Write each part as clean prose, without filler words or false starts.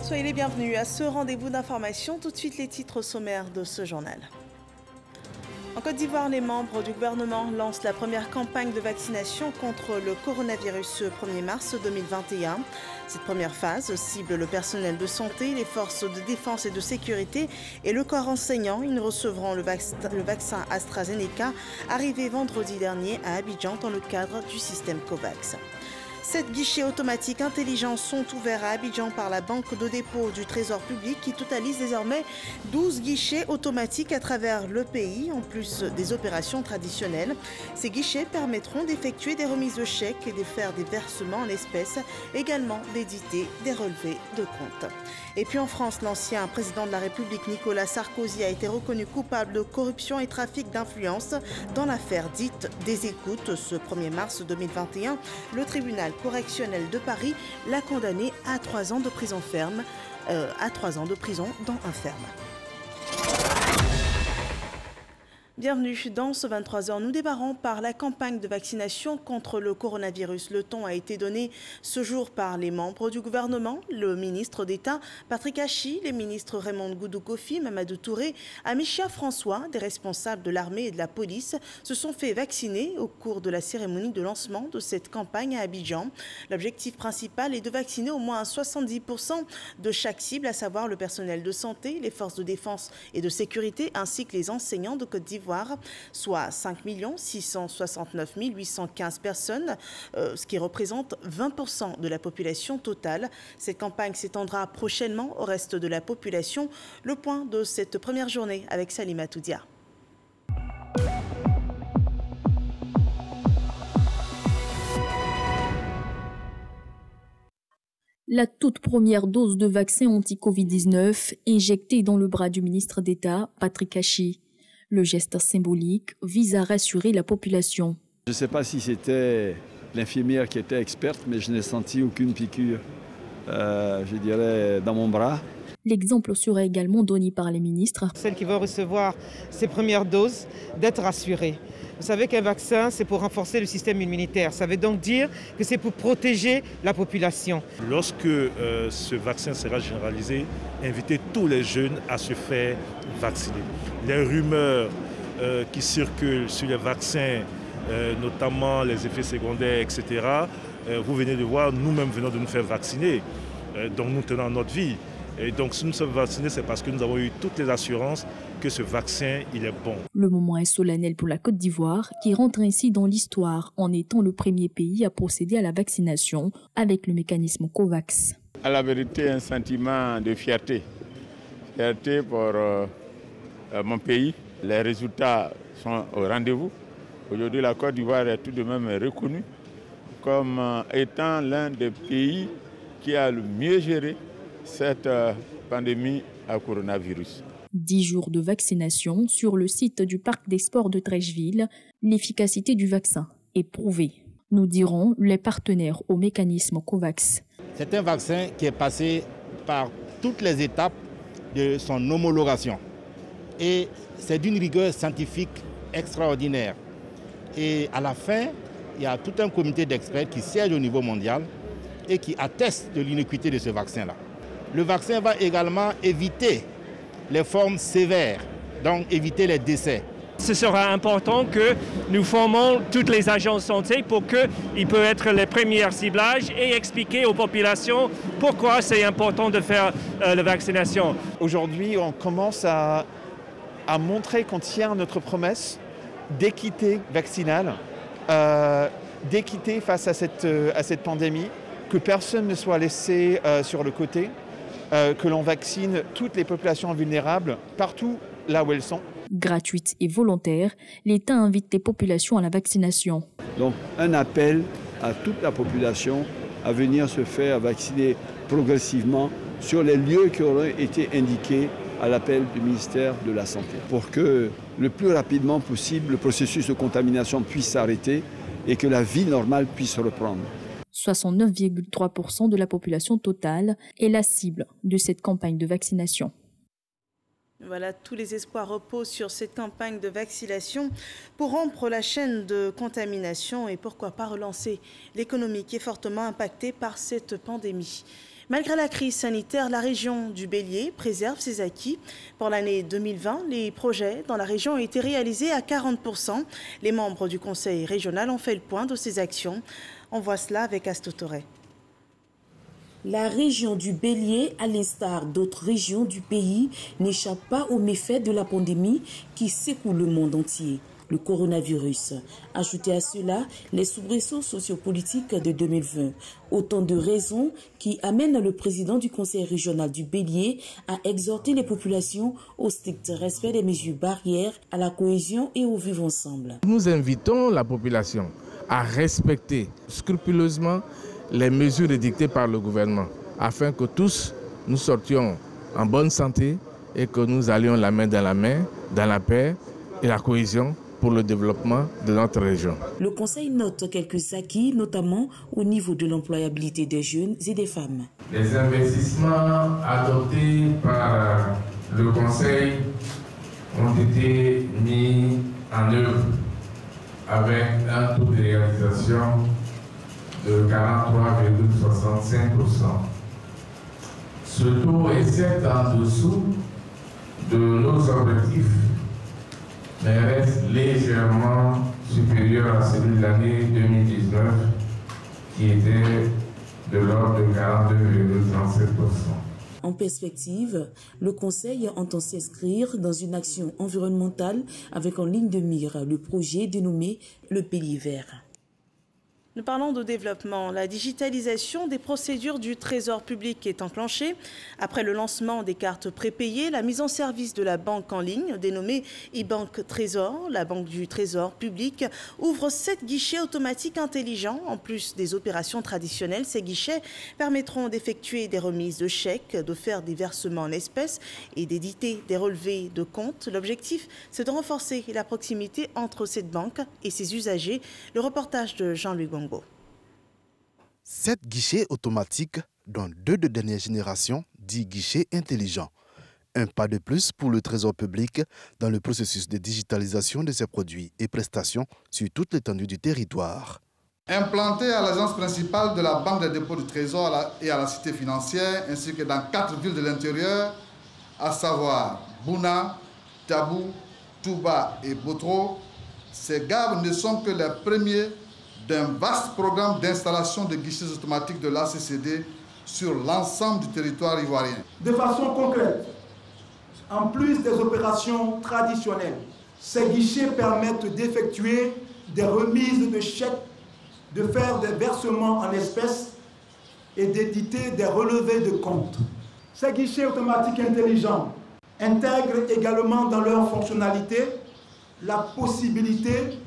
Soyez les bienvenus à ce rendez-vous d'information. Tout de suite les titres sommaires de ce journal. En Côte d'Ivoire, les membres du gouvernement lancent la première campagne de vaccination contre le coronavirus ce 1er mars 2021. Cette première phase cible le personnel de santé, les forces de défense et de sécurité et le corps enseignant. Ils recevront le vaccin AstraZeneca arrivé vendredi dernier à Abidjan dans le cadre du système COVAX. 7 guichets automatiques intelligents sont ouverts à Abidjan par la Banque de dépôt du Trésor public qui totalise désormais 12 guichets automatiques à travers le pays, en plus des opérations traditionnelles. Ces guichets permettront d'effectuer des remises de chèques et de faire des versements en espèces, également d'éditer des relevés de compte. Et puis en France, l'ancien président de la République Nicolas Sarkozy a été reconnu coupable de corruption et trafic d'influence dans l'affaire dite des écoutes. Ce 1er mars 2021, le tribunal correctionnel de Paris l'a condamné à 3 ans de prison ferme, dans un ferme. Bienvenue dans ce 23h. Nous démarrons par la campagne de vaccination contre le coronavirus. Le ton a été donné ce jour par les membres du gouvernement, le ministre d'État Patrick Hachi, les ministres Raymond Goudou Kofi, Mamadou Touré, Amichia François, des responsables de l'armée et de la police se sont fait vacciner au cours de la cérémonie de lancement de cette campagne à Abidjan. L'objectif principal est de vacciner au moins 70% de chaque cible, à savoir le personnel de santé, les forces de défense et de sécurité, ainsi que les enseignants de Côte d'Ivoire, soit 5 669 815 personnes, ce qui représente 20% de la population totale. Cette campagne s'étendra prochainement au reste de la population. Le point de cette première journée avec Salima Toudia. La toute première dose de vaccin anti-Covid-19 injectée dans le bras du ministre d'État, Patrick Hachi. Le geste symbolique vise à rassurer la population. Je ne sais pas si c'était l'infirmière qui était experte, mais je n'ai senti aucune piqûre, je dirais, dans mon bras. L'exemple sera également donné par les ministres. Celle qui va recevoir ses premières doses, d'être rassurée. Vous savez qu'un vaccin, c'est pour renforcer le système immunitaire. Ça veut donc dire que c'est pour protéger la population. Lorsque ce vaccin sera généralisé, invitez tous les jeunes à se faire vacciner. Les rumeurs qui circulent sur les vaccins, notamment les effets secondaires, etc., vous venez de voir, nous-mêmes venons de nous faire vacciner. Donc nous tenons notre vie. Et donc si nous sommes vaccinés, c'est parce que nous avons eu toutes les assurances que ce vaccin, il est bon. Le moment est solennel pour la Côte d'Ivoire, qui rentre ainsi dans l'histoire en étant le premier pays à procéder à la vaccination avec le mécanisme COVAX. À la vérité, un sentiment de fierté. Fierté pour mon pays. Les résultats sont au rendez-vous. Aujourd'hui, la Côte d'Ivoire est tout de même reconnue comme étant l'un des pays qui a le mieux géré cette pandémie à coronavirus. 10 jours de vaccination sur le site du Parc des Sports de Treichville. L'efficacité du vaccin est prouvée, nous dirons les partenaires au mécanisme COVAX. C'est un vaccin qui est passé par toutes les étapes de son homologation. Et c'est d'une rigueur scientifique extraordinaire. Et à la fin, il y a tout un comité d'experts qui siège au niveau mondial et qui atteste de l'innocuité de ce vaccin-là. Le vaccin va également éviter les formes sévères, donc éviter les décès. Ce sera important que nous formons toutes les agences de santé pour qu'ils puissent être les premiers ciblages et expliquer aux populations pourquoi c'est important de faire la vaccination. Aujourd'hui, on commence à montrer qu'on tient notre promesse d'équité vaccinale, d'équité face à cette pandémie, que personne ne soit laissé sur le côté, que l'on vaccine toutes les populations vulnérables partout là où elles sont. Gratuite et volontaire, l'État invite les populations à la vaccination. Donc un appel à toute la population à venir se faire vacciner progressivement sur les lieux qui auraient été indiqués à l'appel du ministère de la Santé, pour que le plus rapidement possible le processus de contamination puisse s'arrêter et que la vie normale puisse reprendre. 69,3% de la population totale est la cible de cette campagne de vaccination. Voilà, tous les espoirs reposent sur cette campagne de vaccination pour rompre la chaîne de contamination et pourquoi pas relancer l'économie qui est fortement impactée par cette pandémie. Malgré la crise sanitaire, la région du Bélier préserve ses acquis. Pour l'année 2020, les projets dans la région ont été réalisés à 40%. Les membres du conseil régional ont fait le point de ces actions. On voit cela avec Astotoré. La région du Bélier, à l'instar d'autres régions du pays, n'échappe pas aux méfaits de la pandémie qui secoue le monde entier, le coronavirus. Ajoutez à cela les soubresauts sociopolitiques de 2020. Autant de raisons qui amènent le président du conseil régional du Bélier à exhorter les populations au strict respect des mesures barrières, à la cohésion et au vivre ensemble. Nous invitons la population à respecter scrupuleusement les mesures édictées par le gouvernement, afin que tous nous sortions en bonne santé et que nous allions la main, dans la paix et la cohésion pour le développement de notre région. Le Conseil note quelques acquis, notamment au niveau de l'employabilité des jeunes et des femmes. Les investissements adoptés par le Conseil ont été mis en œuvre avec un taux de réalisation de 43,65%. Ce taux est certes en dessous de nos objectifs, mais reste légèrement supérieur à celui de l'année 2019, qui était de l'ordre de 42,37%. En perspective, le Conseil entend s'inscrire dans une action environnementale avec en ligne de mire le projet dénommé le Bélier vert. Nous parlons de développement. La digitalisation des procédures du Trésor public est enclenchée. Après le lancement des cartes prépayées, la mise en service de la banque en ligne, dénommée e-Banque Trésor, la banque du Trésor public, ouvre 7 guichets automatiques intelligents. En plus des opérations traditionnelles, ces guichets permettront d'effectuer des remises de chèques, de faire des versements en espèces et d'éditer des relevés de comptes. L'objectif, c'est de renforcer la proximité entre cette banque et ses usagers. Le reportage de Jean-Louis Gongo. 7 guichets automatiques, dont 2 de dernière génération, dits guichets intelligents. Un pas de plus pour le Trésor public dans le processus de digitalisation de ses produits et prestations sur toute l'étendue du territoire. Implanté à l'agence principale de la Banque des dépôts du Trésor et à la Cité financière, ainsi que dans 4 villes de l'intérieur, à savoir Bouna, Tabou, Touba et Botro, ces gares ne sont que les premiers d'un vaste programme d'installation de guichets automatiques de l'ACCD sur l'ensemble du territoire ivoirien. De façon concrète, en plus des opérations traditionnelles, ces guichets permettent d'effectuer des remises de chèques, de faire des versements en espèces et d'éditer des relevés de comptes. Ces guichets automatiques intelligents intègrent également dans leur fonctionnalité la possibilité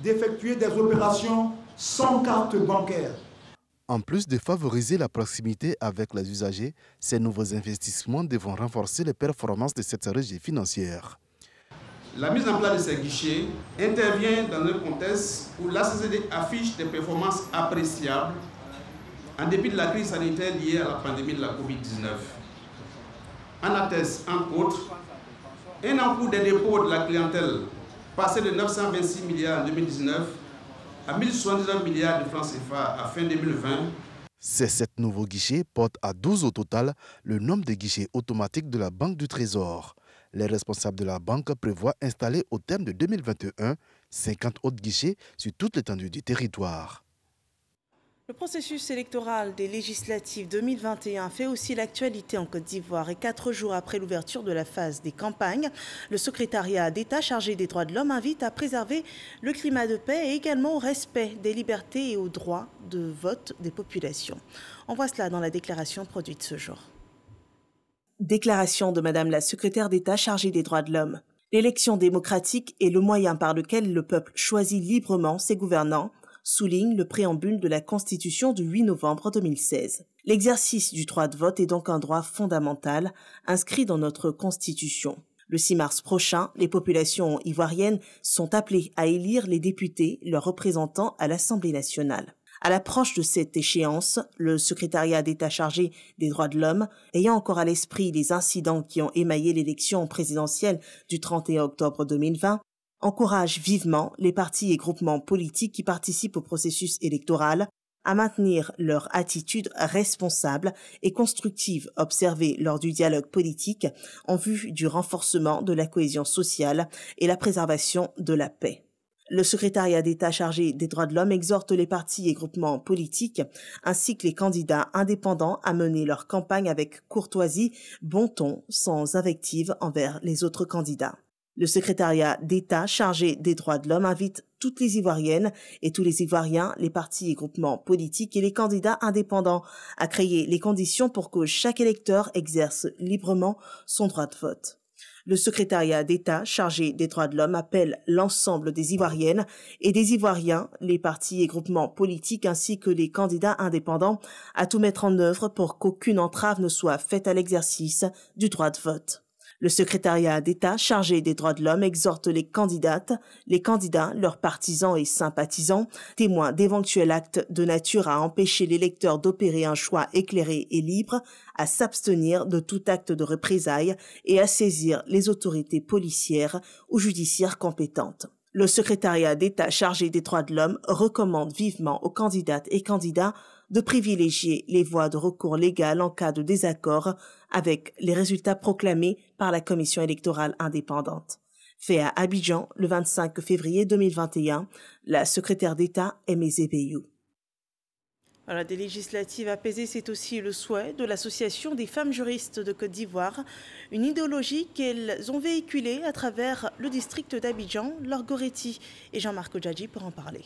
d'effectuer des opérations sans carte bancaire. En plus de favoriser la proximité avec les usagers, ces nouveaux investissements devront renforcer les performances de cette régie financière. La mise en place de ces guichets intervient dans un contexte où l'ACCD affiche des performances appréciables en dépit de la crise sanitaire liée à la pandémie de la Covid-19. En atteste, entre autres, un encours des dépôts de la clientèle passé de 926 milliards en 2019 à 1079 milliards de francs CFA à fin 2020. Ces 7 nouveaux guichets portent à 12 au total le nombre de guichets automatiques de la Banque du Trésor. Les responsables de la banque prévoient installer au terme de 2021 50 autres guichets sur toute l'étendue du territoire. Le processus électoral des législatives 2021 fait aussi l'actualité en Côte d'Ivoire et 4 jours après l'ouverture de la phase des campagnes, le secrétariat d'État chargé des droits de l'homme invite à préserver le climat de paix et également au respect des libertés et aux droits de vote des populations. On voit cela dans la déclaration produite ce jour. Déclaration de Madame la secrétaire d'État chargée des droits de l'homme. L'élection démocratique est le moyen par lequel le peuple choisit librement ses gouvernants, souligne le préambule de la Constitution du 8 novembre 2016. L'exercice du droit de vote est donc un droit fondamental inscrit dans notre Constitution. Le 6 mars prochain, les populations ivoiriennes sont appelées à élire les députés, leurs représentants à l'Assemblée nationale. À l'approche de cette échéance, le secrétariat d'État chargé des droits de l'homme, ayant encore à l'esprit les incidents qui ont émaillé l'élection présidentielle du 31 octobre 2020, encourage vivement les partis et groupements politiques qui participent au processus électoral à maintenir leur attitude responsable et constructive observée lors du dialogue politique en vue du renforcement de la cohésion sociale et la préservation de la paix. Le secrétariat d'État chargé des droits de l'homme exhorte les partis et groupements politiques ainsi que les candidats indépendants à mener leur campagne avec courtoisie, bon ton, sans invective envers les autres candidats. Le secrétariat d'État chargé des droits de l'homme invite toutes les Ivoiriennes et tous les Ivoiriens, les partis et groupements politiques et les candidats indépendants à créer les conditions pour que chaque électeur exerce librement son droit de vote. Le secrétariat d'État chargé des droits de l'homme appelle l'ensemble des Ivoiriennes et des Ivoiriens, les partis et groupements politiques ainsi que les candidats indépendants à tout mettre en œuvre pour qu'aucune entrave ne soit faite à l'exercice du droit de vote. Le secrétariat d'État chargé des droits de l'homme exhorte les candidates, les candidats, leurs partisans et sympathisants, témoins d'éventuels actes de nature à empêcher l'électeur d'opérer un choix éclairé et libre, à s'abstenir de tout acte de représailles et à saisir les autorités policières ou judiciaires compétentes. Le secrétariat d'État chargé des droits de l'homme recommande vivement aux candidates et candidats de privilégier les voies de recours légales en cas de désaccord avec les résultats proclamés par la Commission électorale indépendante. Fait à Abidjan le 25 février 2021, la secrétaire d'État Aimé Zébéyou. Voilà, des législatives apaisées, c'est aussi le souhait de l'Association des femmes juristes de Côte d'Ivoire, une idéologie qu'elles ont véhiculée à travers le district d'Abidjan, Laure Goretti et Jean-Marc Odjadji pour en parler.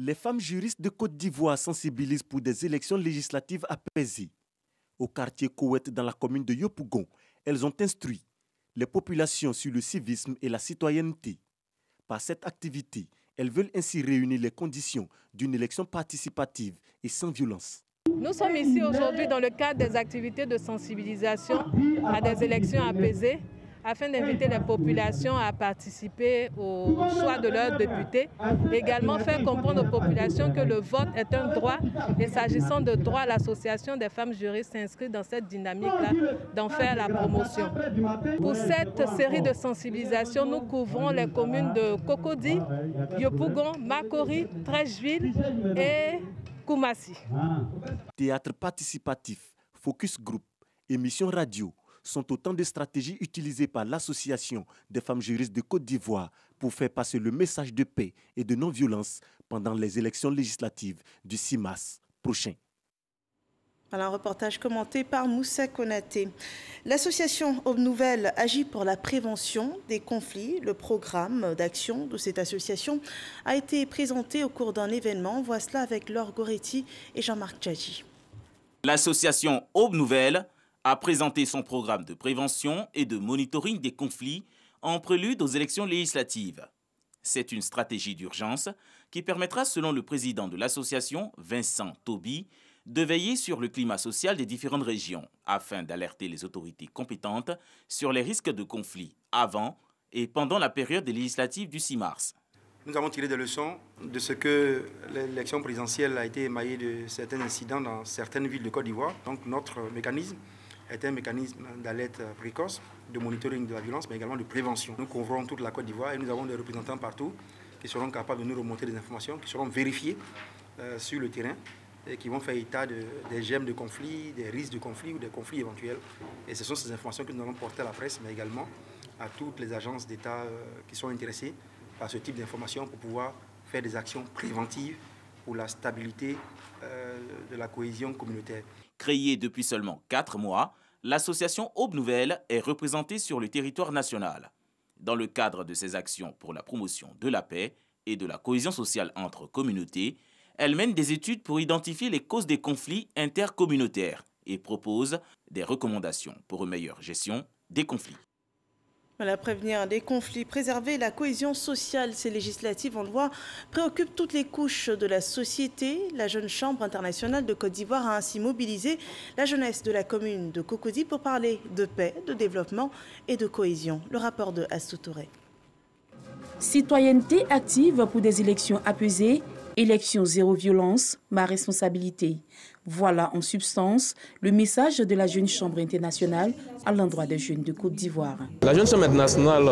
Les femmes juristes de Côte d'Ivoire sensibilisent pour des élections législatives apaisées. Au quartier Kouet, dans la commune de Yopougon, elles ont instruit les populations sur le civisme et la citoyenneté. Par cette activité, elles veulent ainsi réunir les conditions d'une élection participative et sans violence. Nous sommes ici aujourd'hui dans le cadre des activités de sensibilisation à des élections apaisées, afin d'inviter les populations à participer au choix de leurs députés. Également faire comprendre aux populations que le vote est un droit et s'agissant de droit, l'association des femmes juristes s'inscrit dans cette dynamique-là d'en faire la promotion. Pour cette série de sensibilisation, nous couvrons les communes de Cocody, Yopougon, Makori, Treichville et Koumassi. Théâtre participatif, focus group, émissions radio, sont autant de stratégies utilisées par l'Association des femmes juristes de Côte d'Ivoire pour faire passer le message de paix et de non-violence pendant les élections législatives du 6 mars prochain. Voilà un reportage commenté par Moussa Konaté. L'association Aube Nouvelle agit pour la prévention des conflits. Le programme d'action de cette association a été présenté au cours d'un événement. Voici cela avec Laure Goretti et Jean-Marc Odjadji. L'association Aube Nouvelle a présenté son programme de prévention et de monitoring des conflits en prélude aux élections législatives. C'est une stratégie d'urgence qui permettra, selon le président de l'association, Vincent Toby, de veiller sur le climat social des différentes régions afin d'alerter les autorités compétentes sur les risques de conflits avant et pendant la période des législatives du 6 mars. Nous avons tiré des leçons de ce que l'élection présidentielle a été émaillée de certains incidents dans certaines villes de Côte d'Ivoire. Donc notre mécanisme est un mécanisme d'alerte précoce, de monitoring de la violence, mais également de prévention. Nous couvrons toute la Côte d'Ivoire et nous avons des représentants partout qui seront capables de nous remonter des informations, qui seront vérifiées sur le terrain et qui vont faire état des gemmes de conflits, des risques de conflits ou des conflits éventuels. Et ce sont ces informations que nous allons porter à la presse, mais également à toutes les agences d'État qui sont intéressées par ce type d'informations pour pouvoir faire des actions préventives pour la stabilité de la cohésion communautaire. Créée depuis seulement 4 mois, l'association Aube Nouvelle est représentée sur le territoire national. Dans le cadre de ses actions pour la promotion de la paix et de la cohésion sociale entre communautés, elle mène des études pour identifier les causes des conflits intercommunautaires et propose des recommandations pour une meilleure gestion des conflits. Voilà, prévenir des conflits, préserver la cohésion sociale, ces législatives, on le voit, préoccupent toutes les couches de la société. La Jeune Chambre internationale de Côte d'Ivoire a ainsi mobilisé la jeunesse de la commune de Cocody pour parler de paix, de développement et de cohésion. Le rapport de Astou Touré. Citoyenneté active pour des élections apaisées, élections zéro violence, ma responsabilité. Voilà en substance le message de la Jeune Chambre internationale à l'endroit des jeunes de Côte d'Ivoire. La Jeune Chambre internationale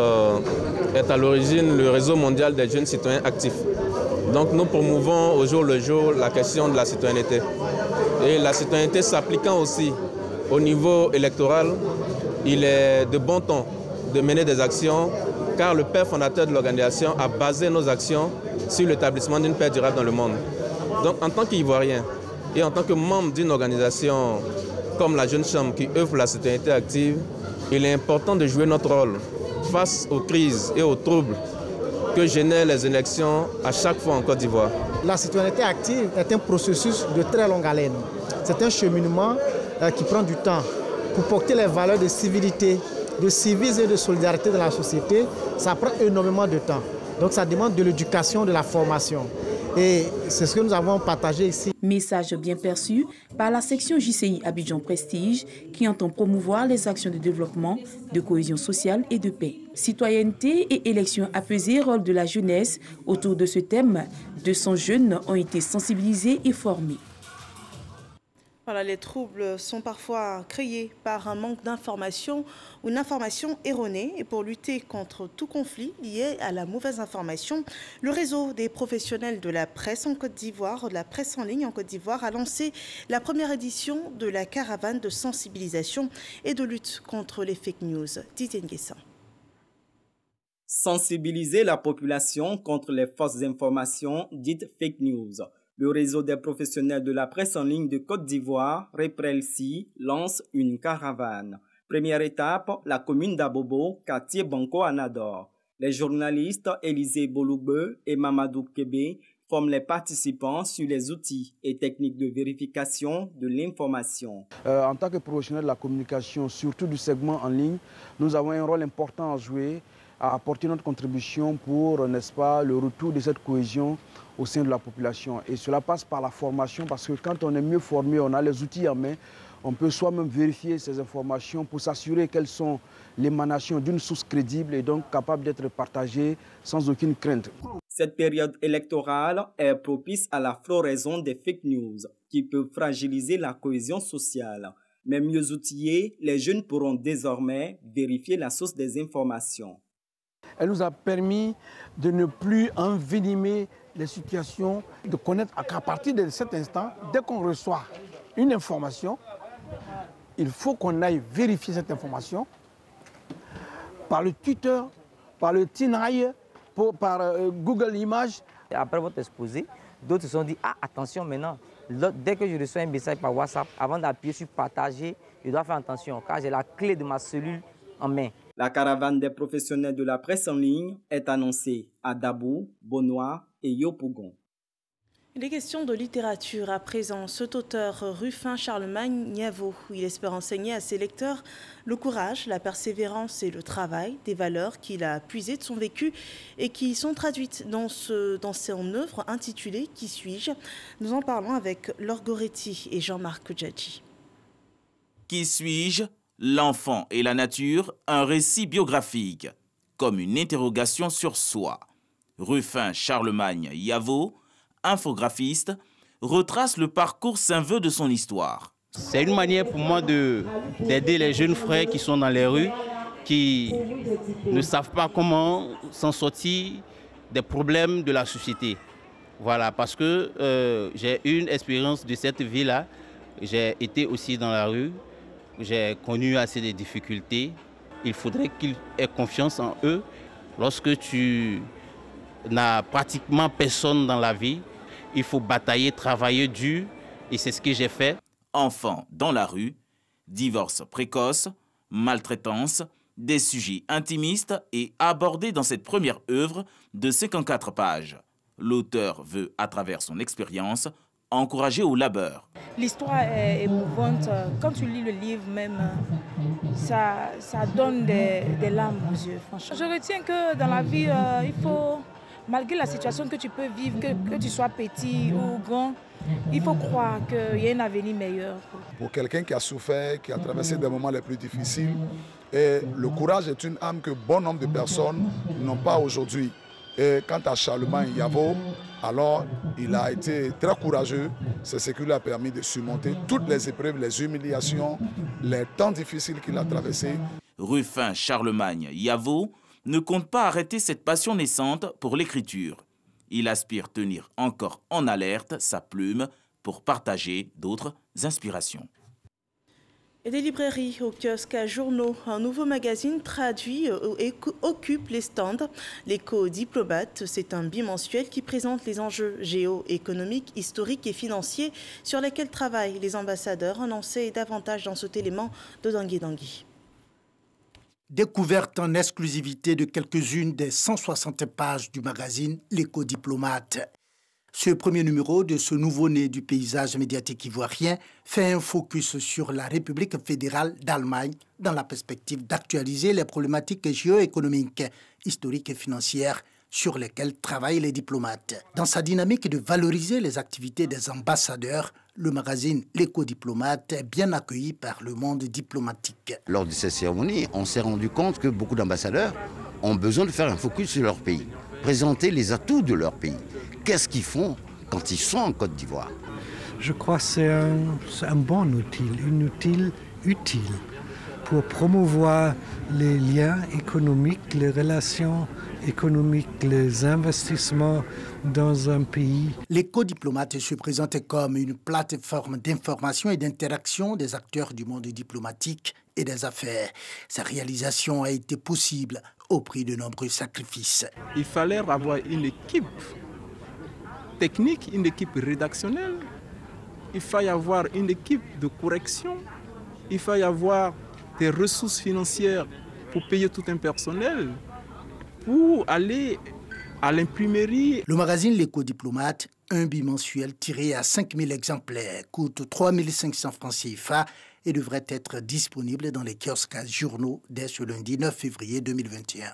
est à l'origine le réseau mondial des jeunes citoyens actifs. Donc nous promouvons au jour le jour la question de la citoyenneté. Et la citoyenneté s'appliquant aussi au niveau électoral, il est de bon ton de mener des actions car le père fondateur de l'organisation a basé nos actions sur l'établissement d'une paix durable dans le monde. Donc en tant qu'Ivoirien et en tant que membre d'une organisation comme la Jeune Chambre qui œuvre pour la citoyenneté active, il est important de jouer notre rôle face aux crises et aux troubles que génèrent les élections à chaque fois en Côte d'Ivoire. La citoyenneté active est un processus de très longue haleine. C'est un cheminement qui prend du temps pour porter les valeurs de civilité, de civisme et de solidarité dans la société. Ça prend énormément de temps. Donc ça demande de l'éducation, de la formation. Et c'est ce que nous avons partagé ici. Message bien perçu par la section JCI Abidjan Prestige qui entend promouvoir les actions de développement, de cohésion sociale et de paix. Citoyenneté et élections apaisées, rôle de la jeunesse. Autour de ce thème, 200 jeunes ont été sensibilisés et formés. Voilà, les troubles sont parfois créés par un manque d'information ou une information erronée. Et pour lutter contre tout conflit lié à la mauvaise information, le réseau des professionnels de la presse en Côte d'Ivoire, de la presse en ligne en Côte d'Ivoire, a lancé la première édition de la caravane de sensibilisation et de lutte contre les fake news. Didier Nguessan. Sensibiliser la population contre les fausses informations dites fake news. Le réseau des professionnels de la presse en ligne de Côte d'Ivoire, REPRELSI, lance une caravane. Première étape, la commune d'Abobo, quartier Banco-Anador. Les journalistes Élisée Boloube et Mamadou Kébé forment les participants sur les outils et techniques de vérification de l'information. En tant que professionnels de la communication, surtout du segment en ligne, nous avons un rôle important à jouer, à apporter notre contribution pour, n'est-ce pas, le retour de cette cohésion au sein de la population. Et cela passe par la formation parce que quand on est mieux formé, on a les outils en main, on peut soi-même vérifier ces informations pour s'assurer qu'elles sont l'émanation d'une source crédible et donc capable d'être partagées sans aucune crainte. Cette période électorale est propice à la floraison des fake news qui peuvent fragiliser la cohésion sociale. Mais mieux outillés, les jeunes pourront désormais vérifier la source des informations. Elle nous a permis de ne plus envenimer les situations, de connaître qu'à partir de cet instant, dès qu'on reçoit une information, il faut qu'on aille vérifier cette information par le Twitter, par le Tinaille, par Google Images. Après votre exposé, d'autres se sont dit « Ah, attention maintenant, dès que je reçois un message par WhatsApp, avant d'appuyer sur « Partager », je dois faire attention car j'ai la clé de ma cellule en main. » La caravane des professionnels de la presse en ligne est annoncée à Dabou, Bonois et Yopougon. Il est question de littérature à présent. Cet auteur Ruffin Charlemagne Niavo, il espère enseigner à ses lecteurs le courage, la persévérance et le travail, des valeurs qu'il a puisées de son vécu et qui sont traduites dans son œuvre intitulée « Qui suis-je ?» Nous en parlons avec Laure Goretti et Jean-Marc Djadji. Qui suis-je ? L'enfant et la nature, un récit biographique, comme une interrogation sur soi. Ruffin Charlemagne Yavo, infographiste, retrace le parcours saint-vœu de son histoire. C'est une manière pour moi d'aider les jeunes frères qui sont dans les rues, qui ne savent pas comment s'en sortir des problèmes de la société. Voilà, parce que j'ai eu une expérience de cette vie-là. J'ai été aussi dans la rue. J'ai connu assez de difficultés. Il faudrait qu'ils aient confiance en eux. Lorsque tu n'as pratiquement personne dans la vie, il faut batailler, travailler dur. Et c'est ce que j'ai fait. Enfants dans la rue, divorce précoce, maltraitance, des sujets intimistes et abordés dans cette première œuvre de 54 pages. L'auteur veut, à travers son expérience, encourager au labeur. L'histoire est émouvante. Quand tu lis le livre même, ça donne des larmes aux yeux, franchement. Je retiens que dans la vie, il faut, malgré la situation que tu peux vivre, que tu sois petit ou grand, il faut croire qu'il y a un avenir meilleur. Pour quelqu'un qui a souffert, qui a traversé des moments les plus difficiles, et le courage est une âme que bon nombre de personnes n'ont pas aujourd'hui. Et quant à Charlemagne Yavo, alors il a été très courageux. C'est ce qui lui a permis de surmonter toutes les épreuves, les humiliations, les temps difficiles qu'il a traversés. Ruffin Charlemagne Yavo ne compte pas arrêter cette passion naissante pour l'écriture. Il aspire tenir encore en alerte sa plume pour partager d'autres inspirations. Et des librairies aux kiosques à journaux, un nouveau magazine traduit et occupe les stands. L'éco-diplomate, c'est un bimensuel qui présente les enjeux géoéconomiques, historiques et financiers sur lesquels travaillent les ambassadeurs. On en sait davantage dans cet élément de Dangui Dangui. Découverte en exclusivité de quelques-unes des 160 pages du magazine L'éco-diplomate. Ce premier numéro de ce nouveau-né du paysage médiatique ivoirien fait un focus sur la République fédérale d'Allemagne dans la perspective d'actualiser les problématiques géoéconomiques, historiques et financières sur lesquelles travaillent les diplomates. Dans sa dynamique de valoriser les activités des ambassadeurs, le magazine L'éco-diplomate est bien accueilli par le monde diplomatique. Lors de cette cérémonie, on s'est rendu compte que beaucoup d'ambassadeurs ont besoin de faire un focus sur leur pays, présenter les atouts de leur pays. Qu'est-ce qu'ils font quand ils sont en Côte d'Ivoire? Je crois que c'est un bon outil, un outil utile pour promouvoir les liens économiques, les relations économiques, les investissements dans un pays. L'éco-diplomate se présente comme une plateforme d'information et d'interaction des acteurs du monde diplomatique et des affaires. Sa réalisation a été possible au prix de nombreux sacrifices. Il fallait avoir une équipe technique, une équipe rédactionnelle, il faut y avoir une équipe de correction, il faut y avoir des ressources financières pour payer tout un personnel, pour aller à l'imprimerie. Le magazine L'éco-diplomate, un bimensuel tiré à 5000 exemplaires, coûte 3500 francs CFA et devrait être disponible dans les kiosques à journaux dès ce lundi 9 février 2021.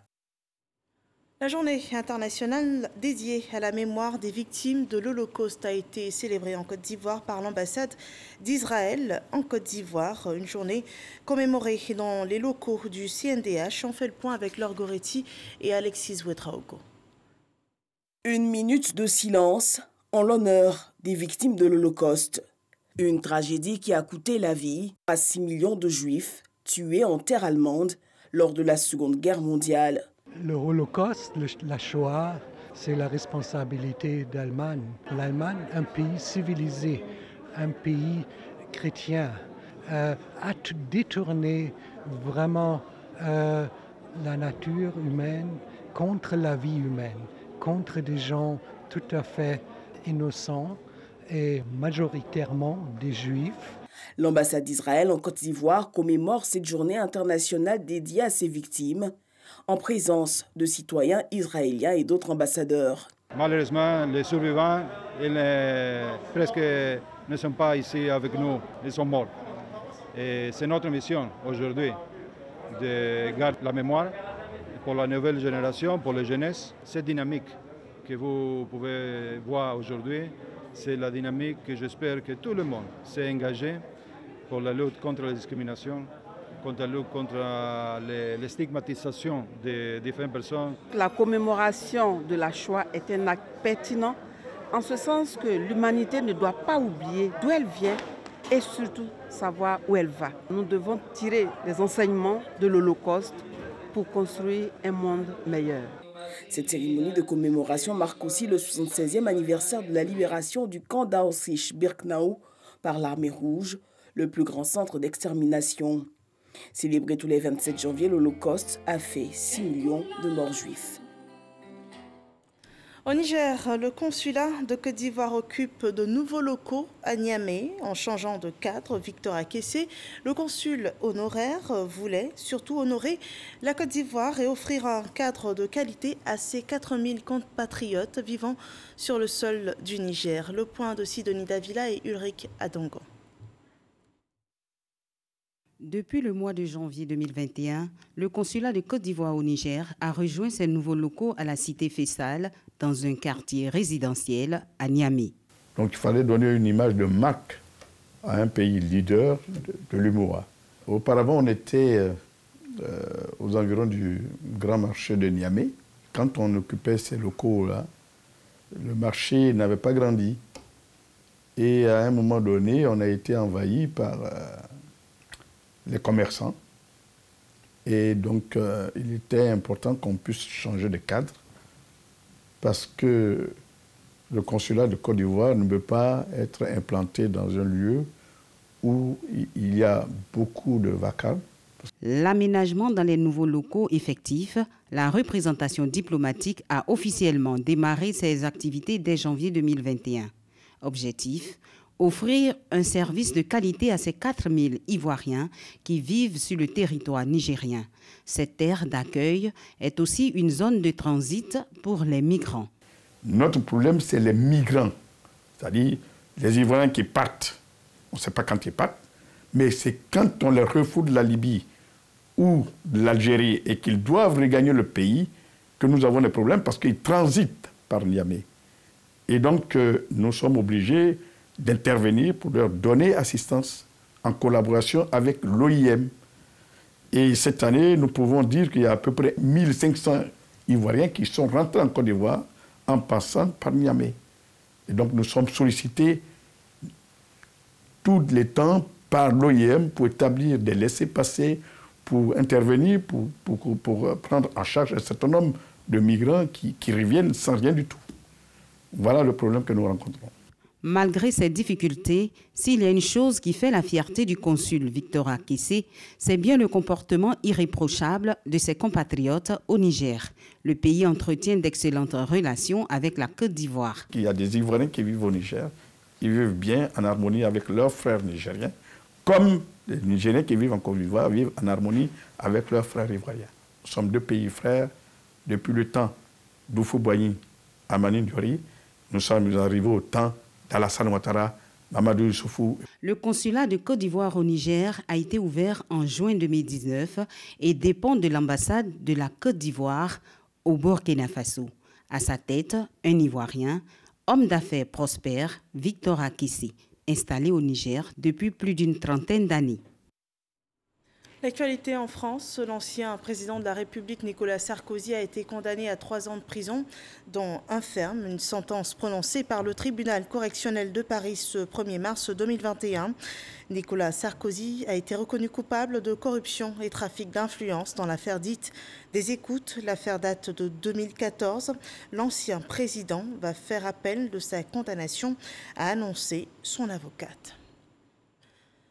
La journée internationale dédiée à la mémoire des victimes de l'Holocauste a été célébrée en Côte d'Ivoire par l'ambassade d'Israël en Côte d'Ivoire. Une journée commémorée dans les locaux du CNDH. On fait le point avec Laure Goretti et Alexis Ouetraogo. Une minute de silence en l'honneur des victimes de l'Holocauste. Une tragédie qui a coûté la vie à 6 millions de Juifs tués en terre allemande lors de la Seconde Guerre mondiale. Le Holocauste, la Shoah, c'est la responsabilité d'Allemagne. L'Allemagne, un pays civilisé, un pays chrétien, a détourné vraiment la nature humaine contre la vie humaine, contre des gens tout à fait innocents et majoritairement des Juifs. L'ambassade d'Israël en Côte d'Ivoire commémore cette journée internationale dédiée à ses victimes, en présence de citoyens israéliens et d'autres ambassadeurs. Malheureusement, les survivants, presque ne sont pas ici avec nous, ils sont morts. Et c'est notre mission aujourd'hui de garder la mémoire pour la nouvelle génération, pour la jeunesse. Cette dynamique que vous pouvez voir aujourd'hui, c'est la dynamique que j'espère que tout le monde s'est engagé pour la lutte contre la discrimination, contre la lutte contre les stigmatisations des différentes personnes. La commémoration de la Shoah est un acte pertinent en ce sens que l'humanité ne doit pas oublier d'où elle vient et surtout savoir où elle va. Nous devons tirer les enseignements de l'Holocauste pour construire un monde meilleur. Cette cérémonie de commémoration marque aussi le 76e anniversaire de la libération du camp d'Auschwitz-Birkenau par l'Armée rouge, le plus grand centre d'extermination. Célébré tous les 27 janvier, l'Holocauste a fait 6 millions de morts juifs. Au Niger, le consulat de Côte d'Ivoire occupe de nouveaux locaux à Niamey. En changeant de cadre, Victor Akessé, le consul honoraire, voulait surtout honorer la Côte d'Ivoire et offrir un cadre de qualité à ses 4000 compatriotes vivant sur le sol du Niger. Le point de Sidonie Davila et Ulrich Adongo. Depuis le mois de janvier 2021, le consulat de Côte d'Ivoire au Niger a rejoint ses nouveaux locaux à la cité Fessal, dans un quartier résidentiel à Niamey. Donc il fallait donner une image de marque à un pays leader de l'UMOA. Auparavant, on était aux environs du grand marché de Niamey. Quand on occupait ces locaux-là, le marché n'avait pas grandi. Et à un moment donné, on a été envahi par les commerçants. Et donc, il était important qu'on puisse changer de cadre parce que le consulat de Côte d'Ivoire ne peut pas être implanté dans un lieu où il y a beaucoup de vacances. L'aménagement dans les nouveaux locaux effectifs, la représentation diplomatique a officiellement démarré ses activités dès janvier 2021. Objectif, offrir un service de qualité à ces 4000 Ivoiriens qui vivent sur le territoire nigérien. Cette terre d'accueil est aussi une zone de transit pour les migrants. Notre problème, c'est les migrants, c'est-à-dire les Ivoiriens qui partent. On ne sait pas quand ils partent, mais c'est quand on les refoule de la Libye ou de l'Algérie et qu'ils doivent regagner le pays que nous avons des problèmes parce qu'ils transitent par Niamey. Et donc, nous sommes obligés d'intervenir pour leur donner assistance en collaboration avec l'OIM. Et cette année, nous pouvons dire qu'il y a à peu près 1500 Ivoiriens qui sont rentrés en Côte d'Ivoire en passant par Niamey. Et donc, nous sommes sollicités tous les temps par l'OIM pour établir des laissez-passer, pour intervenir, pour prendre en charge un certain nombre de migrants qui reviennent sans rien du tout. Voilà le problème que nous rencontrons. Malgré ces difficultés, s'il y a une chose qui fait la fierté du consul Victor Akissé, c'est bien le comportement irréprochable de ses compatriotes au Niger. Le pays entretient d'excellentes relations avec la Côte d'Ivoire. Il y a des Ivoiriens qui vivent au Niger, ils vivent bien en harmonie avec leurs frères nigériens, comme les Nigériens qui vivent en Côte d'Ivoire vivent en harmonie avec leurs frères ivoiriens. Nous sommes deux pays frères depuis le temps d'Houphouët-Boigny à Mani Diori. Nous sommes arrivés au temps d'Alassane Ouattara, Mamadou Issoufou. Le consulat de Côte d'Ivoire au Niger a été ouvert en juin 2019 et dépend de l'ambassade de la Côte d'Ivoire au Burkina Faso. À sa tête, un Ivoirien, homme d'affaires prospère, Victor Akissé, installé au Niger depuis plus d'une trentaine d'années. L'actualité en France, l'ancien président de la République Nicolas Sarkozy a été condamné à 3 ans de prison, dont un ferme, une sentence prononcée par le tribunal correctionnel de Paris ce 1er mars 2021. Nicolas Sarkozy a été reconnu coupable de corruption et trafic d'influence dans l'affaire dite des écoutes. L'affaire date de 2014. L'ancien président va faire appel de sa condamnation, a annoncé son avocate.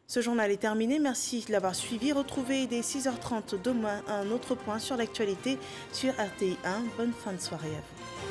Ce journal est terminé. Merci de l'avoir suivi. Retrouvez dès 6h30 demain un autre point sur l'actualité sur RTI 1. Bonne fin de soirée à vous.